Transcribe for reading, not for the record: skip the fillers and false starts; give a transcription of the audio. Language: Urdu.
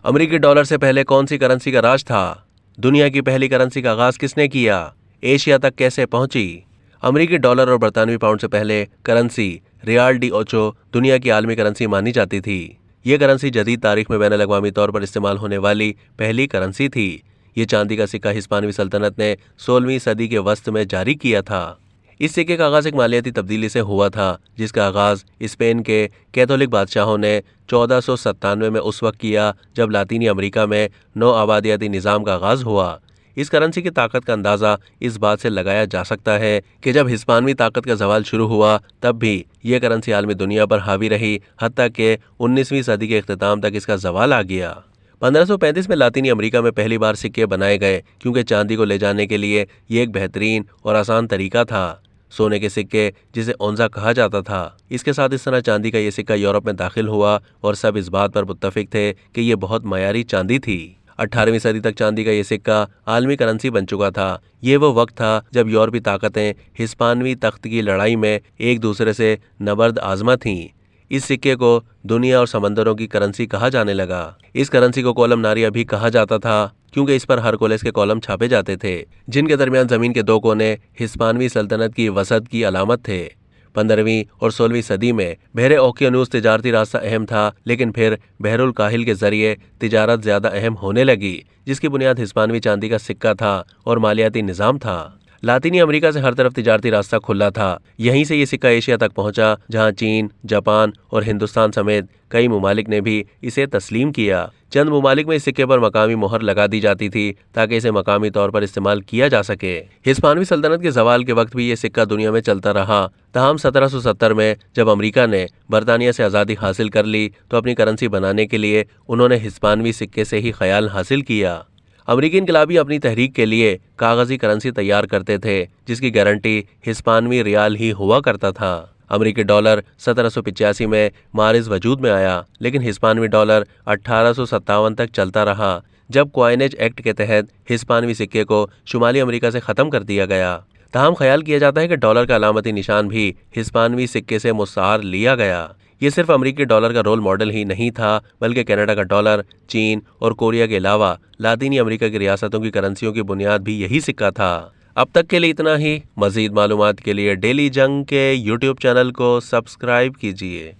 امریکی ڈالر سے پہلے کون سی کرنسی کا راج تھا؟ دنیا کی پہلی کرنسی کا آغاز کس نے کیا؟ ایشیا تک کیسے پہنچی؟ امریکی ڈالر اور برطانوی پاؤنڈ سے پہلے کرنسی ریال ڈی اوچو دنیا کی عالمی کرنسی مانی جاتی تھی۔ یہ کرنسی جدید تاریخ میں بین الاقوامی طور پر استعمال ہونے والی پہلی کرنسی تھی۔ یہ چاندی کا سکہ ہسپانوی سلطنت نے 16ویں صدی کے وسط میں جاری کیا تھا۔ اس سکے کا آغاز ایک مالیاتی تبدیلی سے ہوا تھا، جس کا آغاز اسپین کے کیتھولک بادشاہوں نے 1497 میں اس وقت کیا جب لاطینی امریکہ میں نو آبادیاتی نظام کا آغاز ہوا۔ اس کرنسی کی طاقت کا اندازہ اس بات سے لگایا جا سکتا ہے کہ جب ہسپانوی طاقت کا زوال شروع ہوا تب بھی یہ کرنسی عالمی دنیا پر حاوی رہی، حتیٰ کہ 19ویں صدی کے اختتام تک اس کا زوال آ گیا۔ 1535 میں لاطینی امریکہ میں پہلی بار سکے بنائے گئے کیونکہ چاندی کو لے جانے کے لیے یہ ایک بہترین اور آسان طریقہ تھا۔ سونے کے سکے، جسے اونزا کہا جاتا تھا، اس کے ساتھ اس طرح چاندی کا یہ سکہ یورپ میں داخل ہوا اور سب اس بات پر متفق تھے کہ یہ بہت معیاری چاندی تھی۔ 18ویں صدی تک چاندی کا یہ سکہ عالمی کرنسی بن چکا تھا۔ یہ وہ وقت تھا جب یورپی طاقتیں ہسپانوی تخت کی لڑائی میں ایک دوسرے سے نبرد آزما تھیں۔ اس سکے کو دنیا اور سمندروں کی کرنسی کہا جانے لگا۔ اس کرنسی کو کولم ناریہ بھی کہا جاتا تھا کیونکہ اس پر ہرکولس کے کولم چھاپے جاتے تھے، جن کے درمیان زمین کے دو کونے ہسپانوی سلطنت کی وسعت کی علامت تھے۔ 15ویں اور 16ویں صدی میں بحر اوقیانوس تجارتی راستہ اہم تھا، لیکن پھر بحر الکاہل کے ذریعے تجارت زیادہ اہم ہونے لگی، جس کی بنیاد ہسپانوی چاندی کا سکہ تھا اور مالیاتی نظام تھا۔ لاطینی امریکہ سے ہر طرف تجارتی راستہ کھلا تھا۔ یہیں سے یہ سکہ ایشیا تک پہنچا، جہاں چین، جاپان اور ہندوستان سمیت کئی ممالک نے بھی اسے تسلیم کیا۔ چند ممالک میں اس سکے پر مقامی مہر لگا دی جاتی تھی تاکہ اسے مقامی طور پر استعمال کیا جا سکے۔ ہسپانوی سلطنت کے زوال کے وقت بھی یہ سکہ دنیا میں چلتا رہا، تاہم 1770 میں جب امریکہ نے برطانیہ سے آزادی حاصل کر لی تو اپنی کرنسی بنانے کے لیے انہوں نے ہسپانوی سکے سے ہی خیال حاصل کیا۔ امریکی انقلابی اپنی تحریک کے لیے کاغذی کرنسی تیار کرتے تھے، جس کی گارنٹی ہسپانوی ریال ہی ہوا کرتا تھا۔ امریکی ڈالر 1785 میں معرض وجود میں آیا، لیکن ہسپانوی ڈالر 1857 تک چلتا رہا، جب کوائنیج ایکٹ کے تحت ہسپانوی سکے کو شمالی امریکہ سے ختم کر دیا گیا۔ تاہم خیال کیا جاتا ہے کہ ڈالر کا علامتی نشان بھی ہسپانوی سکے سے مستعار لیا گیا۔ یہ صرف امریکی ڈالر کا رول ماڈل ہی نہیں تھا، بلکہ کینیڈا کا ڈالر، چین اور کوریا کے علاوہ لاطینی امریکہ کی ریاستوں کی کرنسیوں کی بنیاد بھی یہی سکہ تھا۔ اب تک کے لیے اتنا ہی۔ مزید معلومات کے لیے ڈیلی جنگ کے یوٹیوب چینل کو سبسکرائب کیجیے۔